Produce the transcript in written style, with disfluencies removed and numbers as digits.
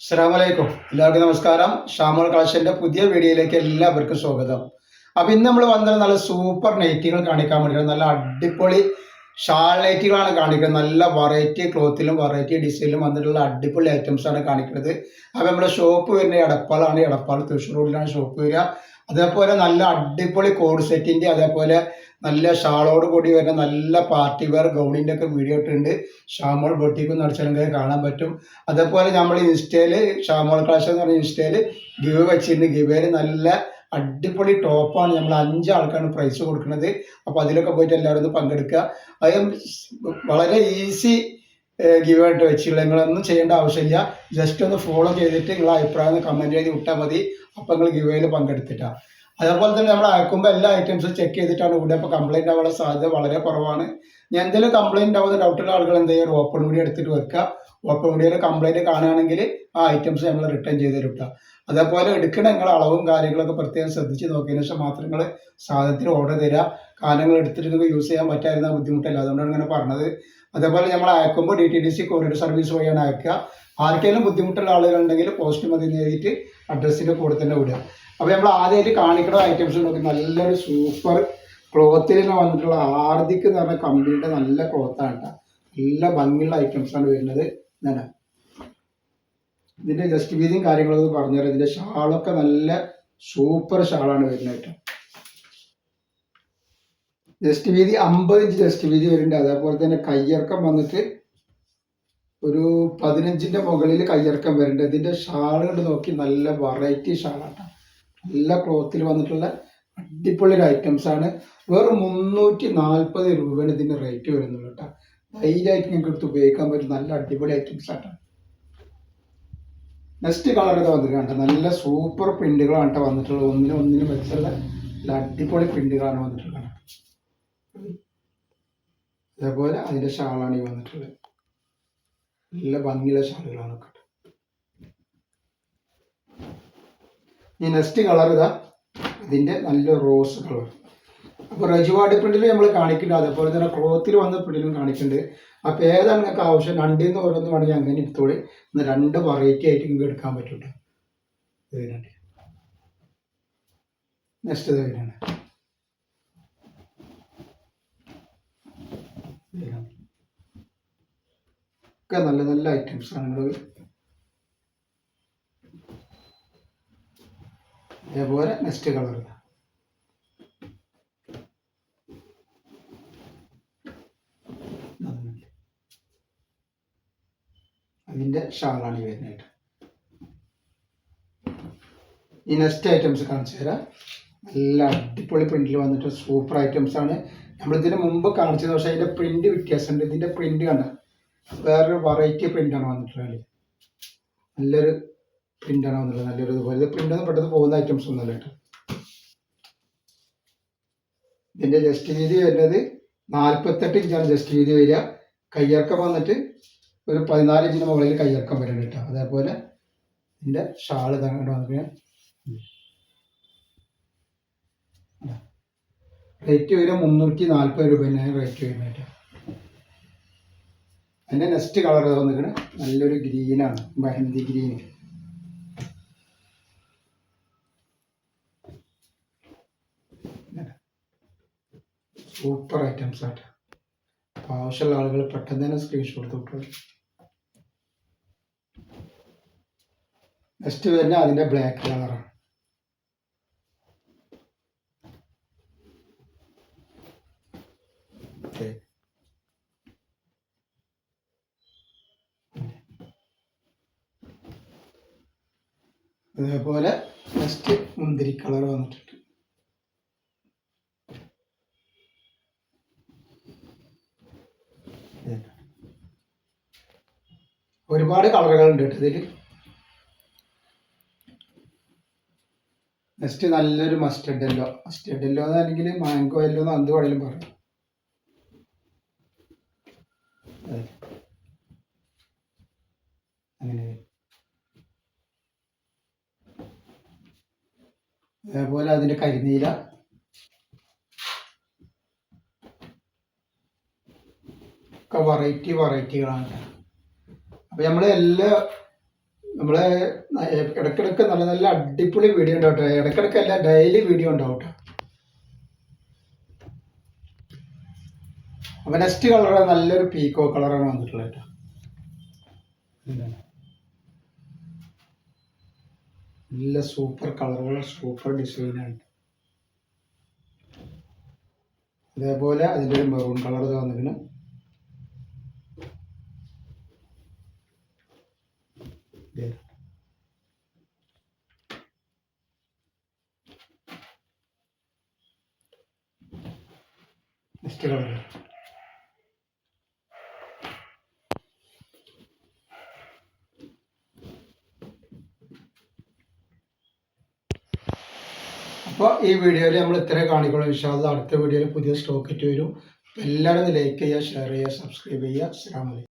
അസ്സലാമലൈക്കും. എല്ലാവർക്കും നമസ്കാരം. ഷാമോൾ കളക്ഷന്റെ പുതിയ വീഡിയോയിലേക്ക് എല്ലാവർക്കും സ്വാഗതം. അപ്പൊ ഇന്ന് നമ്മൾ വന്നത് നല്ല സൂപ്പർ നൈറ്റികൾ കാണിക്കാൻ വേണ്ടിയിട്ട് നല്ല അടിപൊളി ഷാൾ നൈറ്റികളാണ് കാണിക്കുന്നത്. നല്ല വെറൈറ്റി ക്ലോത്തിലും വെറൈറ്റി ഡിസൈനിലും വന്നിട്ടുള്ള അടിപൊളി ഐറ്റംസ് ആണ് കാണിക്കുന്നത്. അപ്പൊ നമ്മുടെ ഷോപ്പ് വരുന്നത് എടപ്പാളാണ്. എടപ്പാൾ തൃശ്ശൂർ റോഡിലാണ് ഷോപ്പ് വരിക. അതേപോലെ നല്ല അടിപൊളി കോഡ് സെറ്റിന്റെ അതേപോലെ നല്ല ഷാളോട് കൂടി വരുന്ന നല്ല പാർട്ടി വെയർ ഗൗണിന്റെ ഒക്കെ വീഡിയോ ഇട്ടുണ്ട്. ഷാമോൾ ബൊട്ടിക്ക് നടച്ചാൽ കാണാൻ പറ്റും. അതേപോലെ നമ്മൾ ഇൻസ്റ്റയില് ഷാമോൾ കളക്ഷൻ എന്ന് പറഞ്ഞ ഇൻസ്റ്റയില് ഗിവ് വെച്ചിട്ടുണ്ട്. ഗിവേല് നല്ല അടിപൊളി ടോപ്പാണ്. നമ്മൾ 5 ആൾക്കാണ് പ്രൈസ് കൊടുക്കുന്നത്. അപ്പൊ അതിലൊക്കെ പോയിട്ട് എല്ലാവരും ഒന്ന് പങ്കെടുക്കുക. അത് വളരെ ഈസി ഗിവ് ആയിട്ട് വെച്ചിട്ടുള്ള നിങ്ങളൊന്നും ചെയ്യേണ്ട ആവശ്യമില്ല. ജസ്റ്റ് ഒന്ന് ഫോളോ ചെയ്തിട്ട് നിങ്ങളെ അഭിപ്രായം കമന്റ് ചെയ്ത് വിട്ടാൽ മതി. അപ്പൊ നിങ്ങൾ ഗിവേയിൽ പങ്കെടുത്തിട്ടാണ്. അതേപോലെ തന്നെ നമ്മൾ അയക്കുമ്പോൾ എല്ലാ ഐറ്റംസും ചെക്ക് ചെയ്തിട്ടാണ് ഇവിടെ. അപ്പോൾ കംപ്ലൈന്റ് ആവാനുള്ള സാധ്യത വളരെ കുറവാണ്. ഞാൻ എന്തെങ്കിലും കംപ്ലൈന്റ് ആവുന്ന ഡൗട്ടുള്ള ആളുകൾ എന്ത് ചെയ്യുക, ഒരു ഓപ്പൺ വീഡിയോ എടുത്തിട്ട് വെക്കുക. ഓപ്പൺ വീഡിയോയിൽ കംപ്ലൈന്റ് കാണുകയാണെങ്കിൽ ആ ഐറ്റംസ് നമ്മൾ റിട്ടേൺ ചെയ്ത് തരും. അതേപോലെ എടുക്കണ നിങ്ങൾ അളവും കാര്യങ്ങളൊക്കെ പ്രത്യേകം ശ്രദ്ധിച്ച് നോക്കിയതിനു ശേഷം മാത്രം നിങ്ങൾ സാധനത്തിന് ഓർഡർ തരിക. കാലങ്ങൾ എടുത്തിട്ട് നിങ്ങൾക്ക് യൂസ് ചെയ്യാൻ പറ്റായിരുന്ന ബുദ്ധിമുട്ടല്ല, അതുകൊണ്ടാണ് ഇങ്ങനെ പറഞ്ഞത്. അതേപോലെ നമ്മൾ അയക്കുമ്പോൾ DTDC കൊറിയർ സർവീസ് വഴിയാണ് അയക്കുക. ആർക്കെങ്കിലും ബുദ്ധിമുട്ടുള്ള ആളുകളുണ്ടെങ്കിൽ പോസ്റ്റ് മതി എഴുതിയിട്ട് അഡ്രസ്സിൻ്റെ കൂടെ തന്നെ വിടുക. അപ്പോൾ നമ്മൾ ആദ്യമായിട്ട് കാണിക്കുന്ന ഐറ്റംസ് നോക്കി നല്ലൊരു സൂപ്പർ ക്ലോത്തിൽ തന്നെ വന്നിട്ടുള്ള ആർദിക്ക് എന്ന് പറഞ്ഞ കമ്പനിയുടെ നല്ല ക്ലോത്താണ് കേട്ടോ. നല്ല ഭംഗിയുള്ള ഐറ്റംസ് ആണ് വരുന്നത്. ഞാൻ ഇതിന്റെ ജസ്റ്റ് വീതിയും കാര്യങ്ങളൊക്കെ പറഞ്ഞുതരാം. ഇതിന്റെ ഷാളൊക്കെ നല്ല സൂപ്പർ ഷാളാണ് വരുന്നത് കേട്ടോ. ജസ്റ്റ് വീതി 50 ഇഞ്ച് ജസ്റ്റ് വീതി വരുന്നുണ്ട്. അതേപോലെ തന്നെ കയ്യിറക്കം വന്നിട്ട് ഒരു 15ന്റെ മുകളിൽ കയ്യിറക്കം വരുന്നുണ്ട്. ഇതിന്റെ ഷാളുകൾ നോക്കി നല്ല വെറൈറ്റി ഷാളാണ്. നല്ല ക്ലോത്തിൽ വന്നിട്ടുള്ള അടിപൊളി ഒരു ഐറ്റംസ് ആണ്. വെറും 340 രൂപയാണ് ഇതിന്റെ റേറ്റ് വരുന്നുള്ളൂ കേട്ടോ. ധൈര്യമായിട്ട് നിങ്ങൾക്ക് എടുത്ത് ഉപയോഗിക്കാൻ പറ്റും. നല്ല അടിപൊളി ഐറ്റംസ് ആട്ടോ. നെക്സ്റ്റ് കളർ ഇത് വന്നിട്ടുണ്ട്. നല്ല സൂപ്പർ പ്രിന്റുകളാണ് കേട്ടോ വന്നിട്ടുള്ളത്. ഒന്നിനും വെച്ചുള്ള നല്ല അടിപൊളി പ്രിന്റുകളാണ് വന്നിട്ടുള്ളത്. അതേപോലെ അതിന്റെ ഷാളാണ് ഈ വന്നിട്ടുള്ളത്. നല്ല ഭംഗിയുള്ള ഷാളുകളാണ് കേട്ടോ. ഈ നെക്സ്റ്റ് കളർ ഇതാ ഇതിന്റെ നല്ല റോസ് കളർ. അപ്പോൾ റജുവാടി പ്രിന്റിൽ നമ്മൾ കാണിക്കുന്നുണ്ട്. അതേപോലെ തന്നെ ക്ലോത്തിൽ വന്ന പ്രിന്റിലും കാണിക്കുന്നുണ്ട്. അപ്പോൾ ഏതാണ് നിങ്ങൾക്ക് ആവശ്യം രണ്ടിന്ന് ഓരോന്ന് വേണമെങ്കിൽ അങ്ങനെ എടുത്തോളി. ഇന്ന് 2 വെറൈറ്റി ആയിട്ട് നിങ്ങൾക്ക് എടുക്കാൻ പറ്റും. നെക്സ്റ്റ് ഇതിനാണ് ഒക്കെ നല്ല നല്ല ഐറ്റംസ് ആണ്. നിങ്ങൾ അതേപോലെ നെക്സ്റ്റ് കളർ അതിന്റെ ഷാളാണ് ഈ വരുന്നത്. ഈ നെക്സ്റ്റ് ഐറ്റംസ് കാണിച്ചു തരാം. നല്ല അടിപൊളി പ്രിന്റിൽ വന്നിട്ട് സൂപ്പർ ഐറ്റംസ് ആണ്. നമ്മളിതിന് മുമ്പ് കാണിച്ചത്, പക്ഷേ അതിന്റെ പ്രിന്റ് വ്യത്യാസമുണ്ട്. ഇതിന്റെ പ്രിന്റ് കണ്ട വേറൊരു വെറൈറ്റി പ്രിന്റാണ് വന്നിട്ടുള്ളത്. നല്ലൊരു പ്രിന്റാണ് വന്നിട്ടുള്ളത്. നല്ലൊരു ഇതുപോലെ ഇത് പ്രിന്റ് ഒന്നും പെട്ടെന്ന് പോകുന്ന ഐറ്റംസ് ഒന്നുമല്ല കേട്ടോ. ഇതിന്റെ ജസ്റ്റ് വീതി വരുന്നത് 48 ഇഞ്ചാണ് ജസ്റ്റ് വീതി വരിക. കയ്യിറക്കം വന്നിട്ട് ഒരു 14 ഇഞ്ചിന് മുകളിൽ കയ്യിറക്കം വരുന്നുണ്ട് കേട്ടോ. അതേപോലെ ഇതിന്റെ ഷാൾ ഇതാണ് വന്നിട്ട്. റേറ്റ് വരിക 340 രൂപയാണ് റേറ്റ് വരുന്നത് കേട്ടോ. അതിന്റെ നെക്സ്റ്റ് കളർ വന്നിട്ട് നല്ലൊരു ഗ്രീനാണ്, മെഹന്തി ഗ്രീൻ. സൂപ്പർ ഐറ്റംസ് ആയിട്ട്. അപ്പോൾ ആവശ്യമുള്ള ആളുകൾ പെട്ടെന്ന് തന്നെ സ്ക്രീൻഷോട്ട് തൊട്ടു. നെക്സ്റ്റ് വരുന്ന അതിന്റെ ബ്ലാക്ക് കളറാണ്. അതേപോലെ നെക്സ്റ്റ് മുന്തിരി കളർ വന്നിട്ടുണ്ട്. ഒരുപാട് കളറുകൾ ഉണ്ട് കേട്ടോ ഇതിൽ. നെക്സ്റ്റ് നല്ലൊരു മസ്റ്റർഡ് യെല്ലോ. മസ്റ്റർഡ് യെല്ലോ അല്ലെങ്കിൽ മാംഗോ യെല്ലോ എന്ന് എന്ത് വേണമെങ്കിലും പറയും. അങ്ങനെ അതേപോലെ അതിന്റെ കരിനീല. ഒക്കെ വെറൈറ്റികളാണ്. അപ്പോൾ നമ്മൾ എല്ലാ നമ്മളെ ഇടക്കിടക്ക് നല്ല നല്ല അടിപൊളി വീഡിയോ ഉണ്ടാവും കേട്ടോ. ഇടക്കിടക്കല്ല, ഡെയിലി വീഡിയോ ഉണ്ടാവും കേട്ടോ. അപ്പൊ നെക്സ്റ്റ് കളർ നല്ലൊരു പീക്കോ കളറാണ് വന്നിട്ടുള്ളത് കേട്ടോ. നല്ല സൂപ്പർ കളറുകൾ, സൂപ്പർ ഡിസൈനാണ്. അതേപോലെ അതിൻ്റെ ഒരു മെറൂൺ കളർ വന്നിരിക്കുന്നു. നെക്സ്റ്റ് കളർ അപ്പോൾ ഈ വീഡിയോയിൽ നമ്മൾ ഇത്രേ കാണിക്കുള്ളൂ. ഇൻഷാ അല്ലാഹ് അടുത്ത വീഡിയോയിൽ പുതിയ സ്റ്റോക്ക് ഇട്ട് വരും. എല്ലാവരും ലൈക്ക് ചെയ്യുക, ഷെയർ ചെയ്യുക, സബ്സ്ക്രൈബ് ചെയ്യുക. അസ്സലാമു അലൈക്കും.